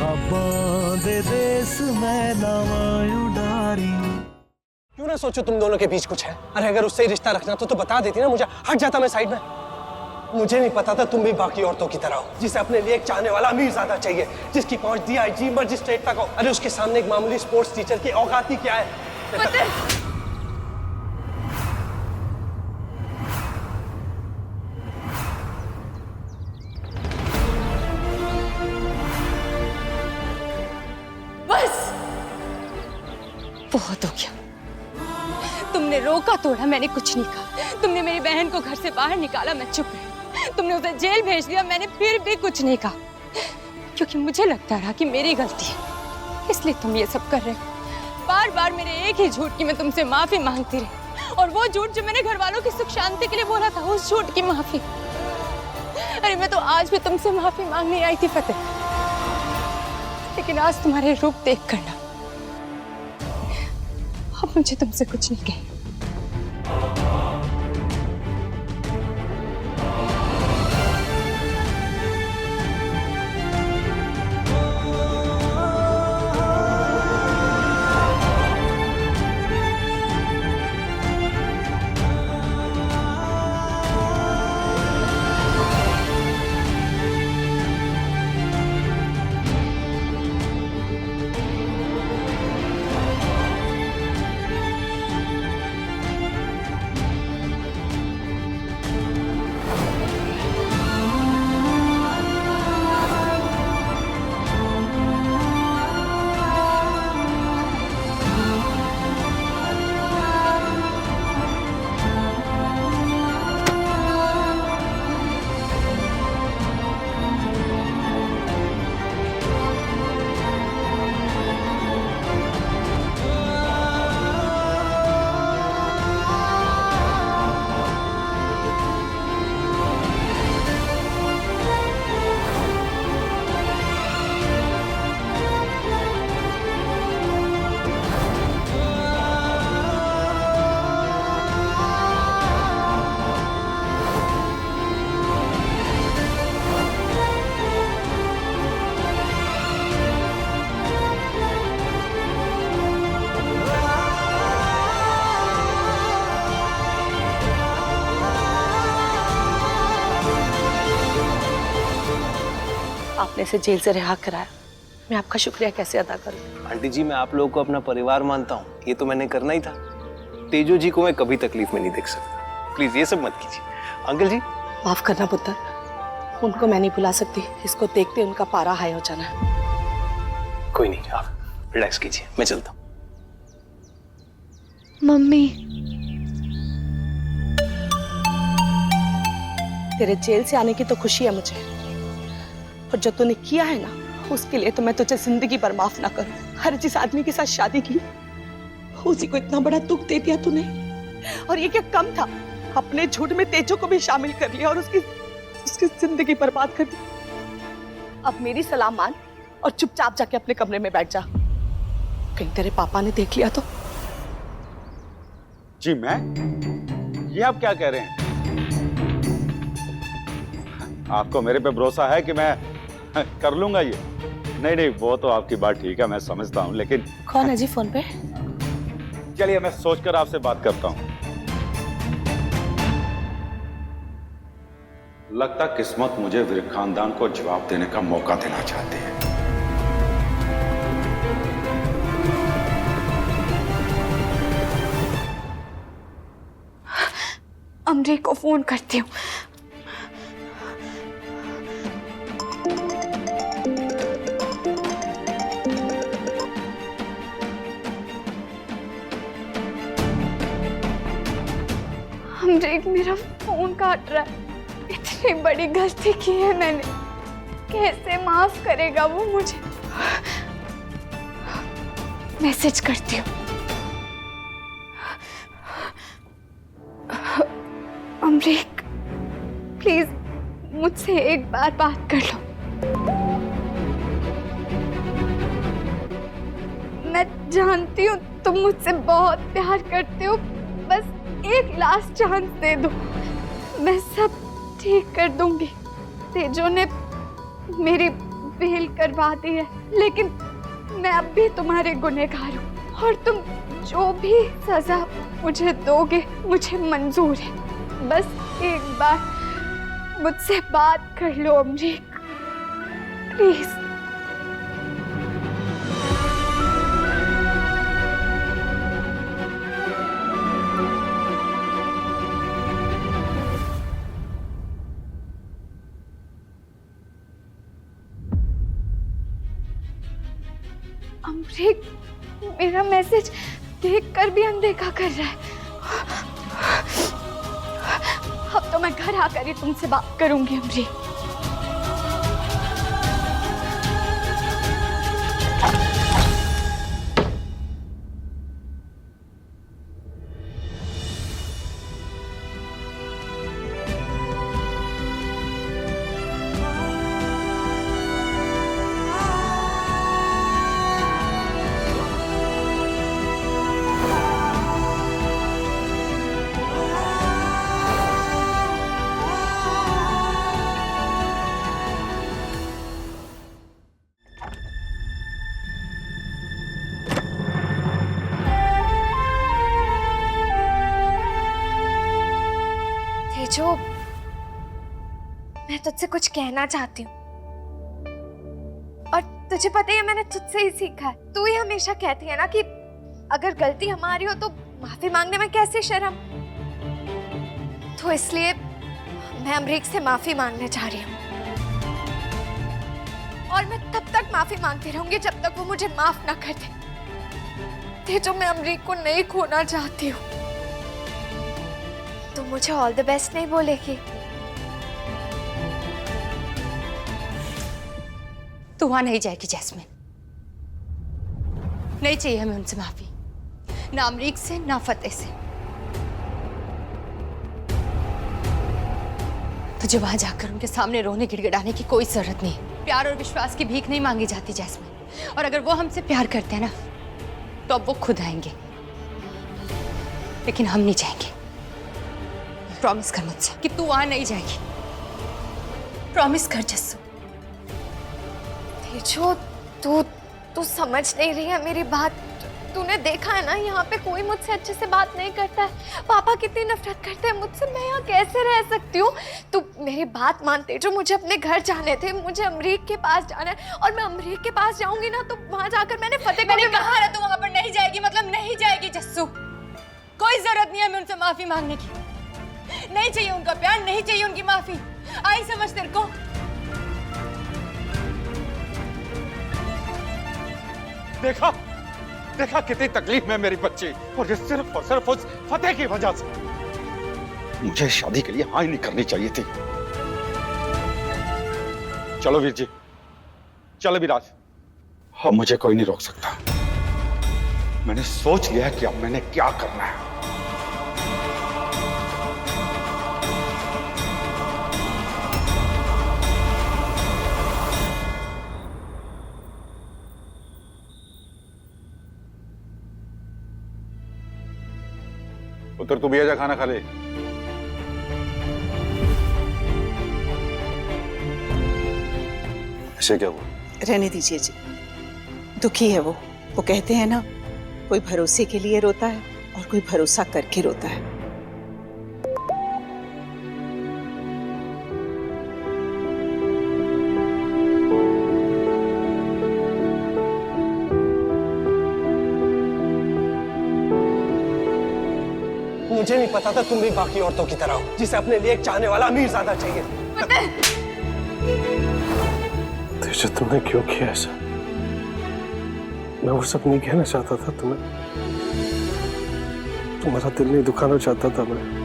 दे देस में लावायु डारी। क्यों ना सोचो तुम दोनों के बीच कुछ है। अरे अगर उससे ही रिश्ता रखना तो बता देती ना, मुझे हट जाता मैं साइड में। मुझे नहीं पता था तुम भी बाकी औरतों की तरह हो, जिसे अपने लिए एक चाहने वाला अमीर ज्यादा चाहिए, जिसकी पहुंच DIG मजिस्ट्रेट तक हो। अरे उसके सामने एक मामूली स्पोर्ट्स टीचर की औकात ही क्या है। बस बहुत हो गया। तुमने रोका तोड़ा, मैंने कुछ नहीं कहा। तुमने मेरी बहन को घर से बाहर निकाला, मैं चुप रही। तुमने उसे जेल भेज दिया, मैंने फिर भी कुछ नहीं कहा, क्योंकि मुझे लगता रहा कि मेरी गलती है, इसलिए तुम ये सब कर रहे हो। बार बार मेरे एक ही झूठ की मैं तुमसे माफी मांगती रही, और वो झूठ जो मैंने घर वालों की सुख शांति के लिए बोला था, उस झूठ की माफी। अरे मैं तो आज भी तुमसे माफी मांगने आई थी फतेह, लेकिन आज तुम्हारे रूप देख कर ना, अब मुझे तुमसे कुछ नहीं कहना। आपने इसे जेल से रिहा कराया, मैं आपका शुक्रिया कैसे अदा करूं? आंटी जी, मैं आप लोगों को अपना परिवार मानता हूँ, ये तो मैंने करना ही था। तेजो जी को मैं कभी तकलीफ में नहीं देख सकता, प्लीज ये सब मत कीजिए। अंकल जी माफ करना पुत्र, उनको मैं नहीं भुला सकती, इसको देखते उनका पारा हाई हो जाना है। कोई नहीं, आप रिलैक्स कीजिए, मैं चलता हूँ। मम्मी, तेरे जेल से आने की तो खुशी है मुझे, और जो तूने किया है ना, उसके लिए तो मैं तुझे जिंदगी भर माफ ना करूं। हर जिस आदमी के साथ शादी की, उसी को इतना बड़ा दुख दे दिया तूने, और ये क्या कम था, अपने झूठ में तेजो को भी शामिल कर लिया और उसकी जिंदगी बर्बाद कर दी। अब मेरी सलाह मान और चुपचाप जाके अपने कमरे में बैठ जा, कहीं तेरे पापा ने देख लिया तो। जी मैं? ये आप क्या कह रहे हैं? आपको मेरे पे भरोसा है कि मैं कर लूंगा ये? नहीं नहीं, वो तो आपकी बात ठीक है, मैं समझता हूँ, लेकिन कौन है जी फोन पे? चलिए मैं सोचकर आपसे बात करता हूँ। लगता किस्मत मुझे वीर खानदान को जवाब देने का मौका देना चाहती है। अमरे को फोन करती हूँ। अमरे मेरा फोन काट रहा है, इतनी बड़ी गलती की है मैंने, कैसे माफ करेगा वो मुझे? मैसेज करती हूँ। अमरीक, प्लीज मुझसे एक बार बात कर लो। मैं जानती हूँ तुम मुझसे बहुत प्यार करते हो, बस एक लास्ट चांस दे दो, मैं सब ठीक कर दूंगी। तेजो ने मेरी फेल करवा दी है, लेकिन मैं अब भी तुम्हारे गुनहगार हूँ और तुम जो भी सजा मुझे दोगे मुझे मंजूर है। बस एक बार मुझसे बात कर लो अमरीक, प्लीज। अमरीक मेरा मैसेज देखकर भी अनदेखा कर रहा है। अब तो मैं घर आकर ही तुमसे बात करूंगी अमरीक। जो मैं तुझसे कुछ कहना चाहती हूँ, और तुझे पता ही है मैंने तुझसे ही सीखा है। तू ही हमेशा कहती है ना कि अगर गलती हमारी हो तो माफी मांगने में कैसी शर्म। तो इसलिए मैं अमरीक से माफी मांगने जा रही हूँ, और मैं तब तक माफी मांगती रहूंगी जब तक वो मुझे माफ ना कर दे। जो मैं अमरीक को नहीं खोना चाहती हूँ। तो मुझे ऑल द बेस्ट नहीं बोलेगी? तू वहां नहीं जाएगी जैस्मिन, नहीं चाहिए हमें उनसे माफी, ना अमरीक से ना फतेह से। तुझे वहां जाकर उनके सामने रोने गिड़गिड़ाने की कोई जरूरत नहीं। प्यार और विश्वास की भीख नहीं मांगी जाती जैस्मिन, और अगर वो हमसे प्यार करते हैं ना तो अब वो खुद आएंगे, लेकिन हम नहीं जाएंगे। प्रॉमिस कर मुझसे कि तू वहां नहीं जाएगी। प्रॉमिस कर जस्सू। तेजो, तू समझ नहीं रही है मेरी बात। तूने देखा है ना, यहाँ पे कोई मुझसे अच्छे से बात नहीं करता है। पापा कितनी नफरत करते हैं मुझसे। मैं यहाँ कैसे रह सकती हूँ? तू मेरी बात मानते जो मुझे अपने घर जाने थे, मुझे अमरीक के पास जाना है, और मैं अमरीक के पास जाऊंगी ना तो वहां जाकर मैंने फतेह को मैंने कहा ना तू वहां पर नहीं जाएगी, मतलब नहीं जाएगी जस्सू। कोई जरूरत नहीं है हमें उनसे माफी मांगने की। नहीं चाहिए उनका प्यार, नहीं चाहिए उनकी माफी। आई समझ तेरे को? देखा देखा कितनी तकलीफ में मेरी बच्ची, और ये सिर्फ और सिर्फ उस फतेह की वजह से। मुझे शादी के लिए हाँ ही नहीं करनी चाहिए थी। चलो वीर जी, चलो विराज, अब मुझे कोई नहीं रोक सकता। मैंने सोच लिया कि अब मैंने क्या करना है। उतर, तू भी आजा, खाना खा ले। ऐसे क्या हुआ? रहने दीजिए जी, दुखी है वो कहते हैं ना, कोई भरोसे के लिए रोता है और कोई भरोसा करके रोता है। मुझे नहीं पता था तुम भी बाकी औरतों की तरह हो, जिसे अपने लिए एक चाहने वाला अमीरजादा चाहिए। तेजो, तुमने क्यों किया ऐसा? मैं वो सब नहीं कहना चाहता था तुम्हें, तुम्हारा दिल नहीं दुखाना चाहता था मैं।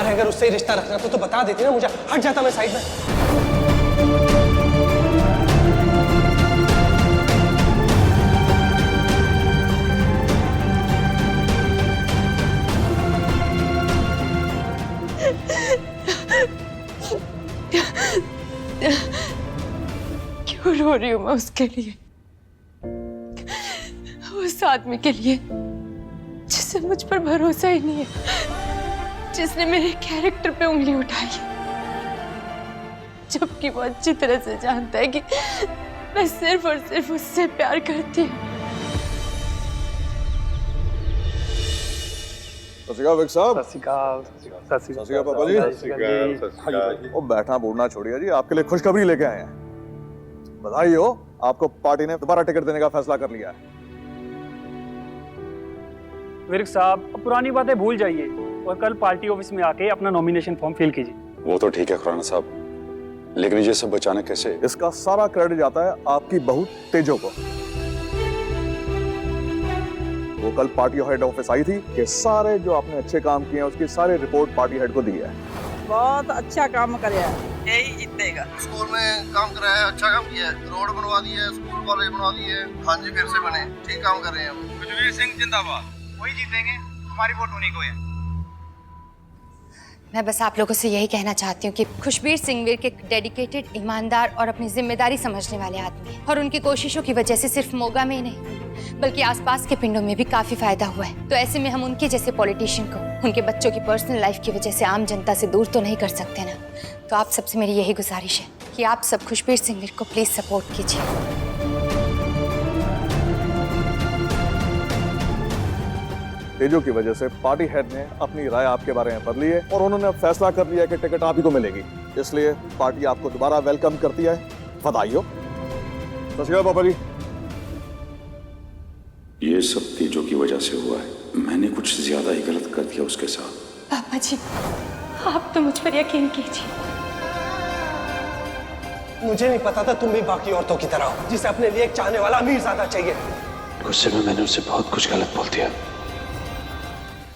अगर उससे ही रिश्ता रखना तो बता देती ना, मुझे हट जाता मैं साइड में। क्यों रो रही हूँ मैं उसके लिए, उस आदमी के लिए जिसे मुझ पर भरोसा ही नहीं है, जिसने मेरे कैरेक्टर पे उंगली उठाई, जबकि वो अच्छी तरह से जानता है कि मैं सिर्फ और सिर्फ उससे प्यार करती हूँ। विक साहब, सत श्री अकाल पापा जी। वो बैठना बूढ़ना छोड़िए जी, आपके लिए खुशखबरी लेके आए हैं। बधाई हो, आपको पार्टी ने दोबारा टिकट देने का फैसला कर लिया है। विर्क साहब, अब पुरानी बातें भूल जाइए और कल पार्टी ऑफिस में आके अपना नॉमिनेशन फॉर्म फिल कीजिए। वो तो ठीक है खुराना साहब, लेकिन ये सब बचाना कैसे? इसका सारा क्रेडिट जाता है आपकी बहू तेजो को। वो कल पार्टी हेड ऑफिस आई थी कि सारे जो आपने अच्छे काम किए हैं उसकी सारी रिपोर्ट पार्टी हेड को दी है। बहुत अच्छा काम कराया, यही जीतेगा। स्कूल में काम कराया, अच्छा काम किया, रोड बनवा दिए, स्कूल कॉलेज बनवा दिए। हाँ जी, फिर से बने, ठीक काम कर रहे हैं हम। खुशबीर सिंह जिंदाबाद, वही जीतेंगे, हमारी वोट उन्हीं को है। मैं बस आप लोगों से यही कहना चाहती हूँ कि खुशबीर सिंह विर्क एक डेडिकेटेड, ईमानदार और अपनी जिम्मेदारी समझने वाले आदमी हैं, और उनकी कोशिशों की वजह से सिर्फ मोगा में ही नहीं बल्कि आसपास के पिंडों में भी काफी फायदा हुआ है। तो ऐसे में हम उनके जैसे पॉलिटिशियन को उनके बच्चों की पर्सनल लाइफ की वजह से आम जनता से दूर तो नहीं कर सकते ना। तो आप सबसे मेरी यही गुजारिश है कि आप सब खुशबीर सिंह विर्क को प्लीज सपोर्ट कीजिए। तेजो की वजह से पार्टी हेड ने अपनी राय आपके बारे में बदली है और उन्होंने अब फैसला कर लिया कि टिकट आप ही को मिलेगी। इसलिए पार्टी आपको दोबारा वेलकम करती है। बधाई हो। सत श्री अकाल पापा जी। ये सब तेजो की वजह से हुआ है। मैंने कुछ ज्यादा ही गलत कर दिया उसके साथ। पापा जी, आप तो मुझ पर यकीन कीजिए। मुझे नहीं पता था तुम भी बाकी औरतों की तरह हो, जिसे अपने लिए एक चाहने वाला अमीर ज्यादा चाहिए। गुस्से में मैंने उससे बहुत कुछ गलत बोल दिया।